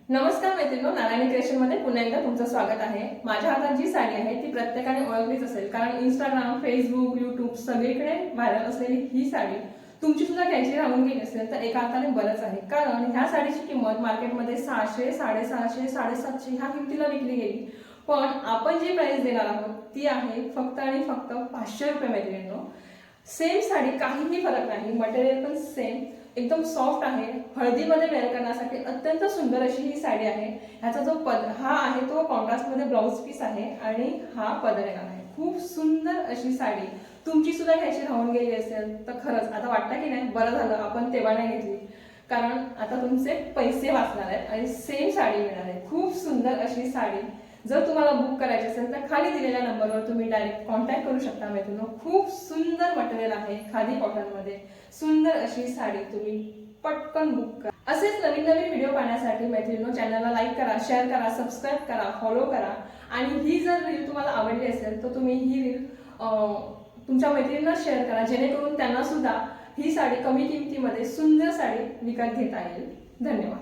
नमस्कार मैत्रिणी, नारायणी क्रिएशन मध्ये पुन्हा एकदा तुमचं स्वागत आहे। माझ्या हातात जी साडी आहे ती प्रत्येकाने ओळखलीच असेल, कारण इंस्टाग्राम, फेसबुक, यूट्यूब सगळीकडे व्हायरल असलेली ही साडी तुमची सुद्धा घ्यायची राहून गेली असेल तर एका अर्थाने बरंच आहे, कारण ह्या साडीची किंमत मार्केटमध्ये 600, 650, 750 ह्या किमतीला विकली गेली। पण आपण जी प्राइस देणार आहोत ती आहे फक्त आणि फक्त 500 रुपये मैत्रिणींनो। सेम साडी काहीही फरक नाही, मटेरियल पण सेम, एकदम सॉफ्ट आहे। हळदीमध्ये वेअर करण्यासाठी अत्यंत सुंदर अशी ही साडी आहे। ह्याचा जो हा आहे तो कॉन्ट्रास्ट मध्ये ब्लाउज पीस आहे आणि हा पदर येणार आहे। खूप सुंदर अशी साडी तुमची सुद्धा घ्यायची राहून गेली असेल तर खरंच आता वाटतं की नाही बरं झालं आपण तेव्हा नाही घेतली, कारण आता तुमचे पैसे वाचणार आहेत आणि सेम साडी मिळणार आहे। खूप सुंदर अशी साडी जर तुम्हाला बुक करायची असेल तर खाली दिलेल्या नंबरवर तुम्ही डायरेक्ट कॉन्टॅक्ट करू शकता मैत्रिणींनो। खूप सुंदर मटेरियल आहे, खादी कॉटन मध्ये सुंदर अशी साडी तुम्ही पटकन बुक करा। असेच नवीन नवीन व्हिडिओ पाहण्यासाठी मैत्रिणींनो चॅनलला लाईक करा, शेअर करा, सबस्क्राईब करा, फॉलो करा आणि ही जर रील तुम्हाला आवडली असेल तर तुम्ही ही रील तुमच्या मैत्रिणींना शेअर करा, जेणेकरून त्यांना सुद्धा ही साडी कमी किमतीमध्ये सुंदर साडी विकत घेता येईल। धन्यवाद।